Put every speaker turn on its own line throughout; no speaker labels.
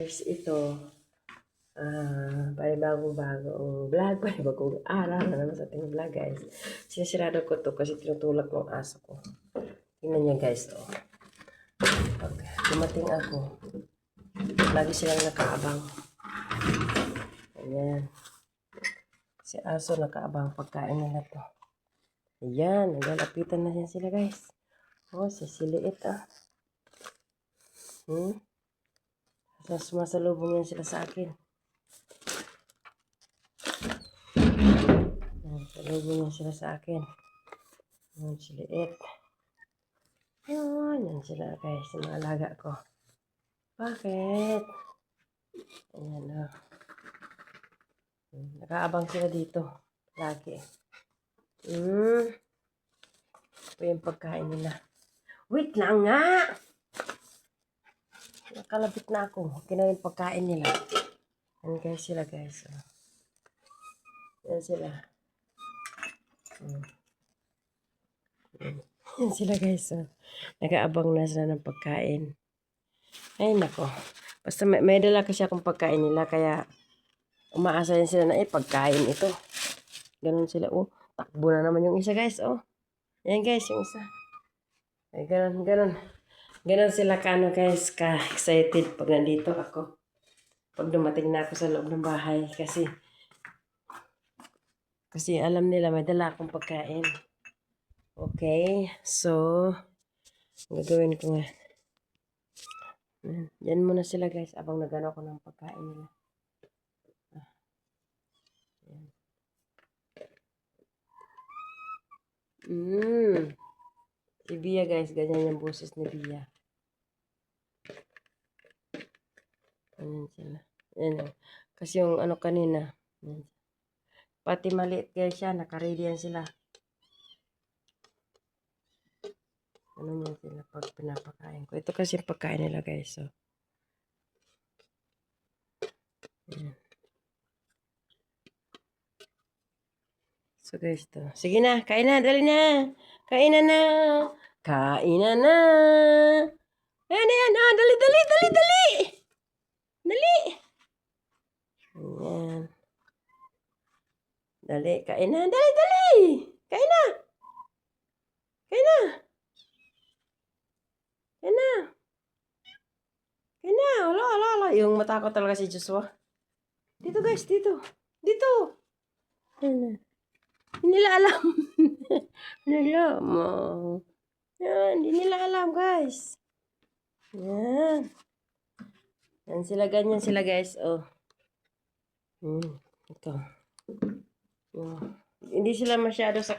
Guys, ito, panibagong-bagong vlog, panibagong araw na naman sa ating vlog, guys. Sinisirado ko to kasi tinutulak ng aso ko. Tingnan niyo, guys, oh. Pag dumating ako, lagi silang nakaabang. Ayan. Si aso nakaabang pagkain nila to. Ayan, nagalapitan na yan sila, guys. Oh, sisiliit, ah. Sumasalubong yan sila sa akin. Salubong yan sila sa akin. Ayan, siliit. Ayan, yan sila, guys. Yung mga alaga ko. Bakit? Ayan, oh. Nakaabang sila dito. Lagi. Ito yung pagkain nila. Wait lang nga! Nakalabit na ako. Okay na yung pagkain nila. Yan guys sila, guys. Yan sila. Yan sila, guys. Nakaabang na sila ng pagkain. Ay, nako. Basta may dala kasi akong pagkain nila. Kaya umaasa yan sila na pagkain ito. Ganun sila. Oh, takbo na naman yung isa, guys. Oh. Yan, guys, yung isa. Ay, ganun. Ganun sila guys, ka-excited pag nandito ako. Pag dumating na ako sa loob ng bahay. Kasi alam nila may dala akong pagkain. Okay, so, gagawin ko nga. Yan muna sila, guys, abang nagano ko ng pagkain nila. Si Bia, guys, ganyan yung boses ni Bia. Ayan sila. Ayan. Kasi yung ano kanina. Ayan. Pati maliit guys siya. Nakaready yan sila. Ano yan sila pag pinapakain ko. Ito kasi yung pagkain nila, guys. So, ayan. So guys, to. Sige na. Kain na. Dali na. Kain na na. Kain na na. Ayan, ayan. Ah, dali. Dali. Ayan. Dali. Kain na. Dali. Kain na. Kain na. Kain na. Kain na. Ala. Yung mata ko talaga si Joshua. Dito guys. Dito. Ayan. Hindi nila alam. Nila mo. Yan. Hindi nila alam guys. Yan. Yan sila. Ganyan sila guys. Oh. Ito. Hindi sila masyado sa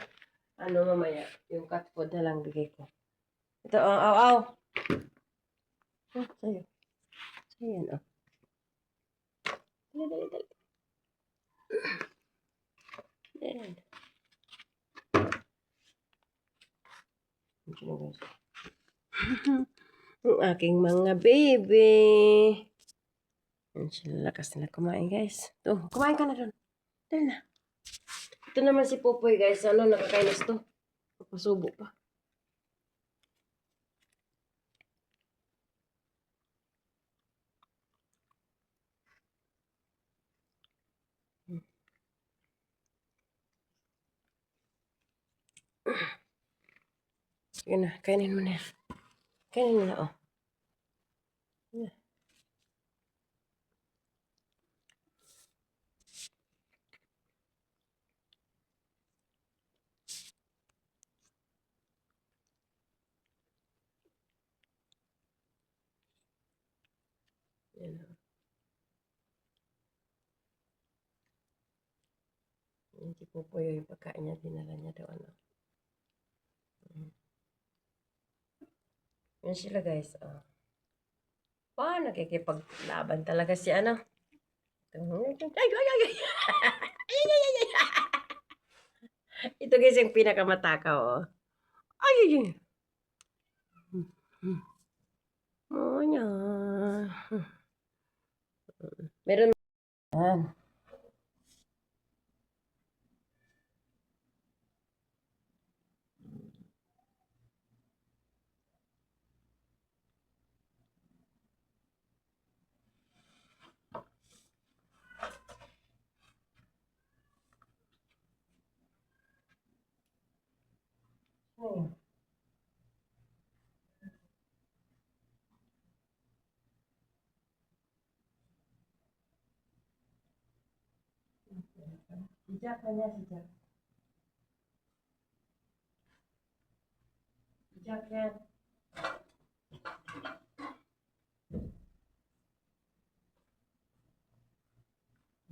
ano mamaya. Yung cat food na lang bigay ko. Ito. Aw. Oh, sa'yo. Yan. Oh. Dali. Yan. Ito na guys. Ang aking mga baby. Yan sila, lakas nila kumain guys. Ito, kumain ka na doon. Dali na. Ito naman si Popoy guys. Ano, nakakainis to. Papasubo pa. Sige na, kainin mo na yan. Kainin mo na, oh. Yan, oh. Yan si Popoy, yung pagkain niya, dinala niya daw, ano. Yan sila guys, oh. Nakikipaglaban talaga si ano. Ay. Ito guys yung pinakamatakaw, oh. Ay. Oh, niya. Meron. Si Jack na niya, si Jack. Si Jack yan.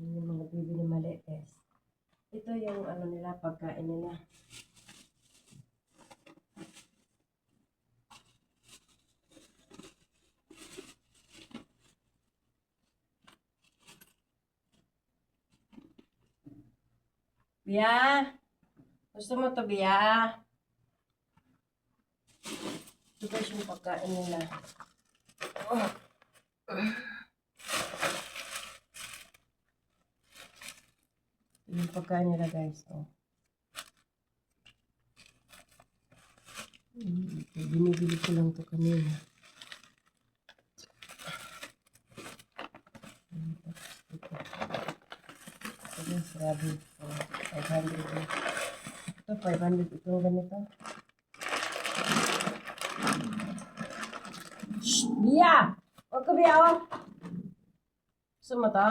Yun yung mga bibi ni Malites. Ito yung ano nila, pagkain nila. Bia! Gusto mo to, Bia? Ito guys yung pagkain nila. Oh. Yung pagkain nila guys. Oh. Binibili ko lang to kanina. Ito, grabe. 500. Ito, 500. Ito, ganito. Shh! Bia! Huwag ka, Bia, oh! Gusto mo to?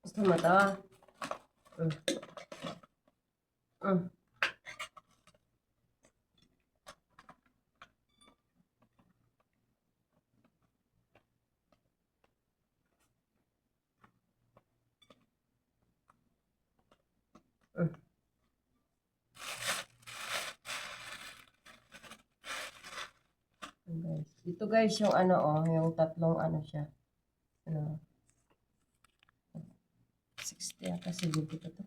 Gusto mo to? Mm. Mm. Mm. Guys. Ito guys yung ano oh, yung tatlong ano siya. Ano? 60 ata siguro ito to.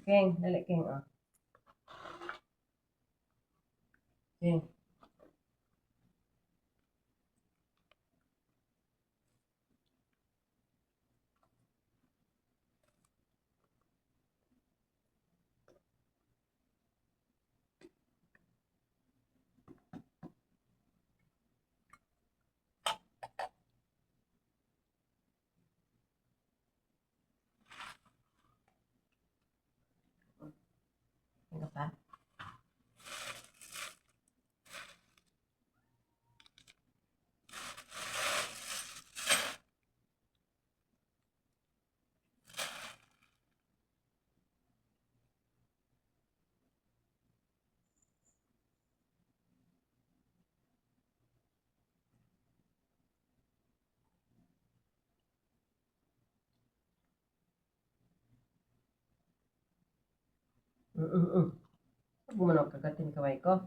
King, dali King oh. King. Ano pa? Mm. Bumanok kagatin kaway ko.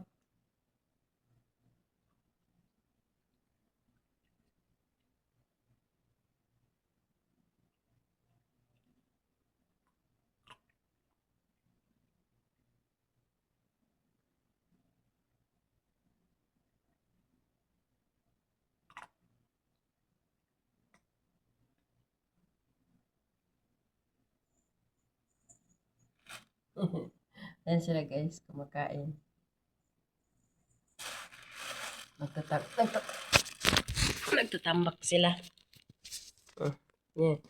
Ayan sila guys, kumakain. Nagtatambak sila. Yeah.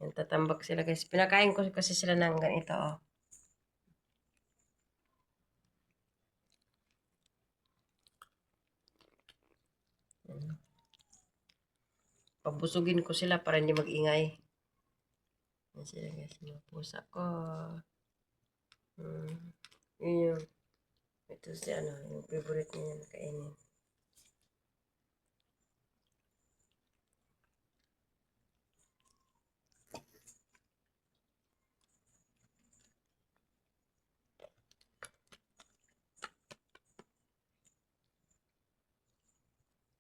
Nagtatambak sila guys. Pinakain ko kasi sila ng ganito oh. Pabusugin ko sila para hindi mag-ingay. Yan sila guys, mga pusa ko. Yun yung, ito si ano, yung favorite niya na kainin.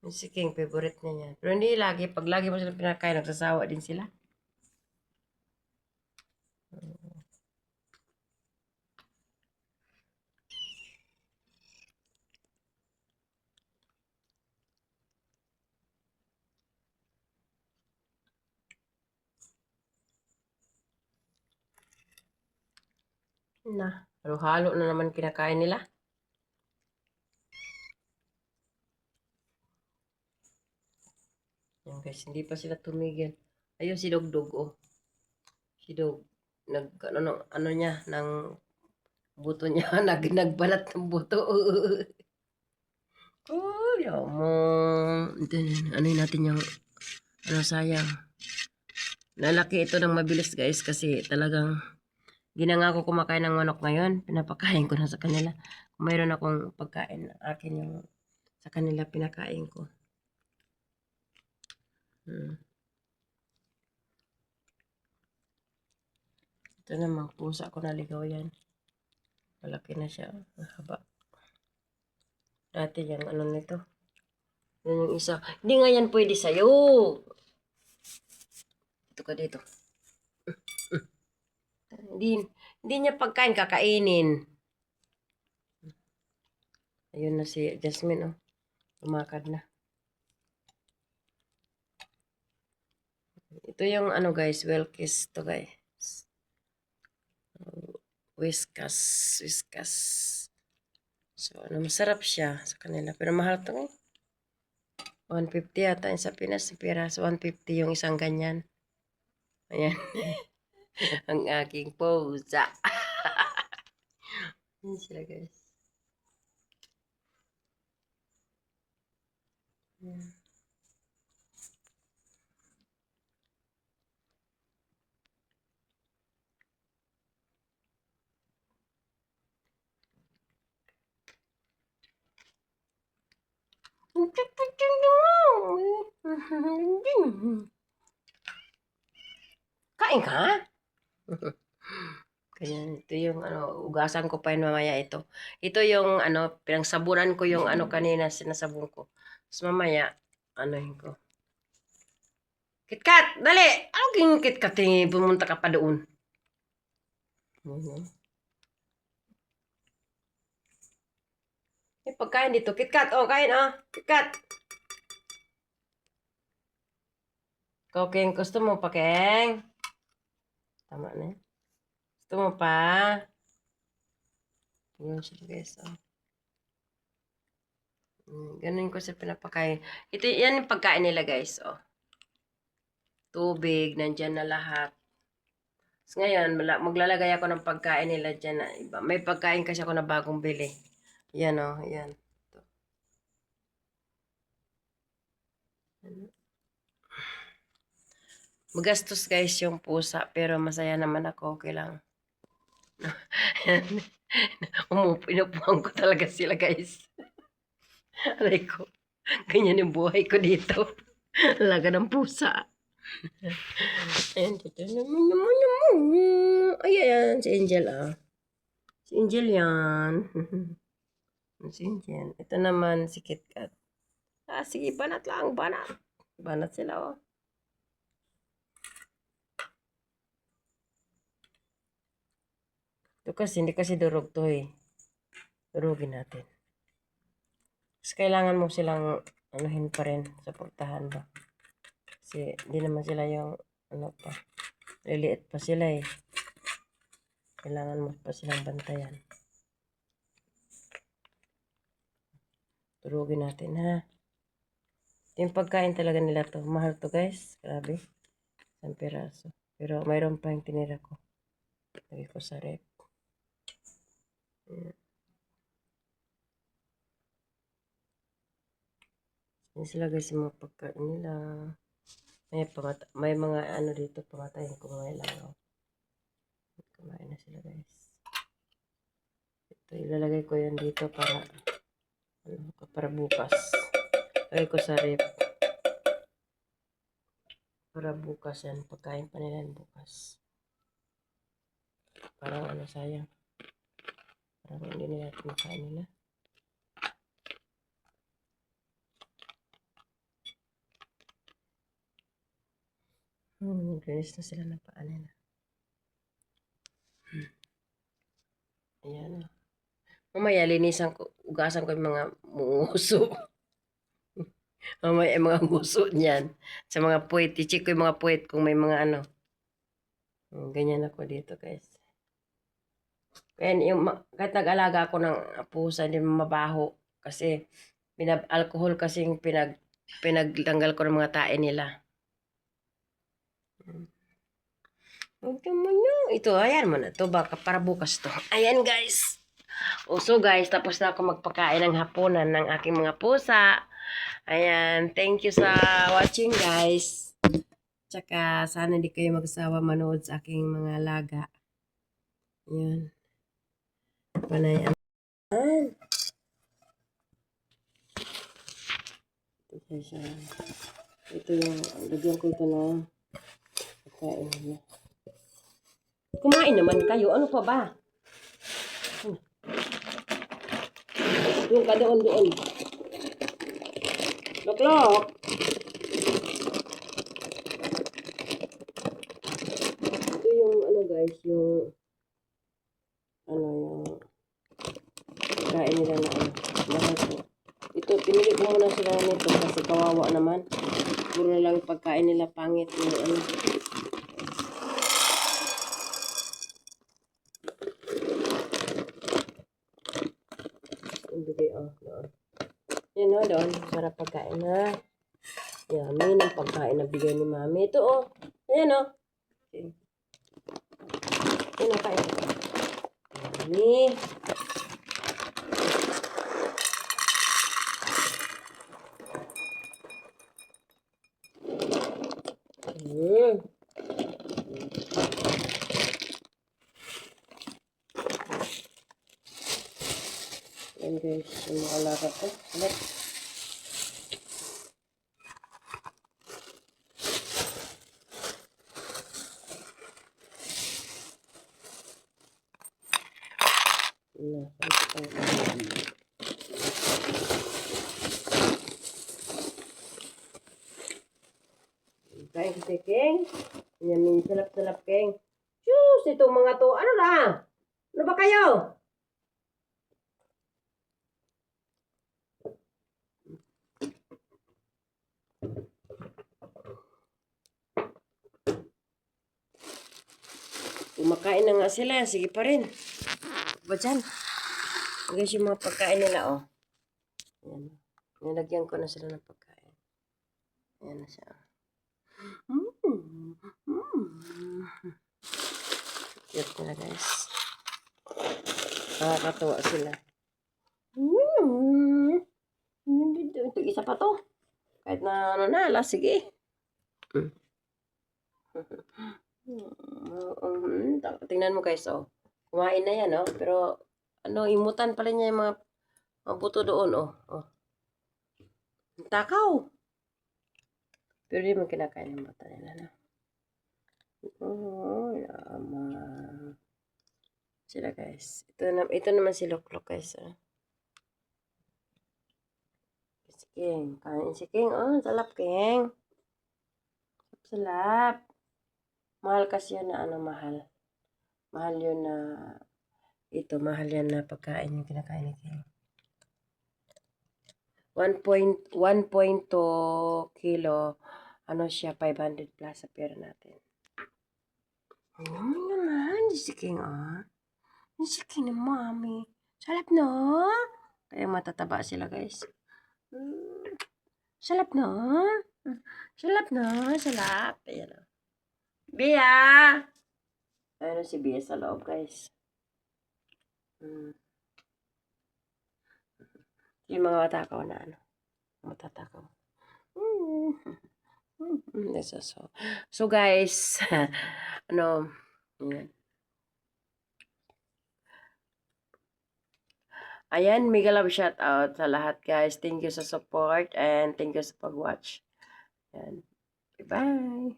Yung si King, favorite niya yan. Pero hindi lagi, pag lagi mo sila pinakain, nagsasawa din sila. Na, halo-halo na naman kinakain nila. Yan guys, hindi pa sila tumigil. Ayun si Dogdog oh. Si Dog. ano niya, ng buto niya, nagbalat ng buto. Oh, yamon. Ito, ano natin yung, sayang. Lalaki ito ng mabilis guys kasi talagang ginangako kumakain ng manok ngayon. Pinapakain ko na sa kanila. Kung mayroon akong pagkain, akin yung sa kanila pinakain ko. Ito naman, pusa ko naligaw yan. Malaki na siya. Haba. Dati yung ano nito. Yan yung isa. Hindi nga yan pwede sa'yo. Ito ka dito. Hindi niya pagkain kakainin. Ayun na si Jasmine, oh. Umakad na. Ito yung ano guys, Welkis to guys. Whiskas. Whiskas. So, ano, masarap siya sa kanila. Pero mahal ito eh. 150 yata yung sa Pinas. Piras 150 yung isang ganyan. Ayan. Ang aking pusa. Yan sila guys. Ayan. Kain ka? Kaya ito yung ano, ugasan ko pa yun mamaya ito. Ito yung ano, pinangsabunan ko yung ano kanina, sinasabon ko. Tapos mamaya, ano yun ko. KitKat, dali! Anong yung KitKat eh, pumunta ka pa doon? May pagkain dito. KitKat, oh, kain ah. KitKat. Ikaw, Keng, gusto mo pa, Keng? Tama na. Gusto mo pa? Yun siya, guys. Oh. Ganun ko sa pinapakain. Ito, yan yung pagkain nila, guys. Oh. Tubig, nandyan na lahat. So, ngayon, maglalagay ako ng pagkain nila dyan na iba. May pagkain kasi ako na bagong bili. Yan, oh. Yan. Magastos, guys, yung pusa. Pero masaya naman ako. Okay lang. Inupuan ko talaga sila, guys. Aray ko. Ganyan yung buhay ko dito. Laga ng pusa. Ayan, dito naman. Ayan, si Angel, ah. Si Angel yan. Si Angel. Ito naman si KitKat. Ah, sige, banat lang, banat. Banat sila, oh. Ito kasi, hindi kasi durog to, eh. Durugin natin. Tapos kailangan mo silang anuhin pa rin, suportahan ba. Kasi hindi naman sila yung ano pa. Liliit pa sila eh. Kailangan mo pa silang bantayan. Durugin natin ha. Ito yung pagkain talaga nila to. Mahal to guys. Grabe. 1 piraso. Pero mayroon pa yung tinira ko. Lagay ko sa rep. Yan sila guys yung mga pagkain nila. May mga ano dito, pamatayin ko mga ilang. Kumain na sila guys. Ito, ilalagay ko yan dito para bukas. Lagay ko sa rep. Para bukas yan. Pagkain pa nila yan bukas. Parang ano sayang. Parang hindi nila kumakain nila. Naglinis na sila ng paa nila. Ayan. Mamaya, ugasan ko yung mga nguso. Mamaya, mga nguso niyan. Sa mga puwet. I-check ko yung mga puwet kung may mga ano. Ganyan ako dito, guys. Kaya kahit nag-alaga ako ng pusa, hindi mabaho. Kasi, alcohol kasi yung pinagtanggal ko ng mga tae nila. Huwag naman yun. Ito, ayan mo na to. Baka para bukas to. Ayan, guys. So, guys, tapos na ako magpakain ng hapunan ng aking mga pusa. Ayan. Thank you sa watching, guys. Tsaka, sana hindi kayo magsawa manood sa aking mga laga. Ayan. Panay. Ito siya. Ito yung, lagyan ko ito na pagkain niya. Kumain naman kayo. Ano pa ba? Doon ka doon. Loklok. Ito yung ano guys, yung kain nila na mahal po. Ito, pinili ko muna sila nito kasi kawawa naman. Puro na lang pagkain nila pangit yung ano. Ibigay doon. Yan doon. Sarap pagkain na. Yummy ng pagkain na bigay ni mami. Ito ayan Okay. Yan kain. Yummy. Yan guys, yung mga alaga ko. Salat. Kain si King. Yan, salap-salap King. Diyos, itong mga to. Ano na? Ano ba kayo? Kumakain na nga sila. Sige pa rin. Ba dyan? Guys, yung mga pagkain nila, Ayan. Nilagyan ko na sila ng pagkain. Ayan na siya. Cute nila, guys. Nakakatuwa sila. Ito, isa pa to. Kahit na sige. Tingnan mo guys, kumain na yan, pero imutan pala niya yung mga buto doon, takaw. Pero di mo kinakain yung buto nila, no? Yaman. Sila guys. Ito naman si Loklok guys, Si King. Kain si King, salap King. Salap. Mahal kasi yun na mahal. Mahal yun na mahal yan na pagkain yung kinakain ni King. 1.2 kilo, siya, 500 plus sa pera natin. Naman, si King, si King na mami. Salap no? Kaya matataba sila, guys. Salap no? Salap no? Salap. Ayan o. Bia! Ayun si Bia sa loob, guys. Yung mga matakaw na matatakaw. So guys, yan. Ayan, mega love shout out sa lahat guys. Thank you sa support and thank you sa pag-watch. Bye-bye.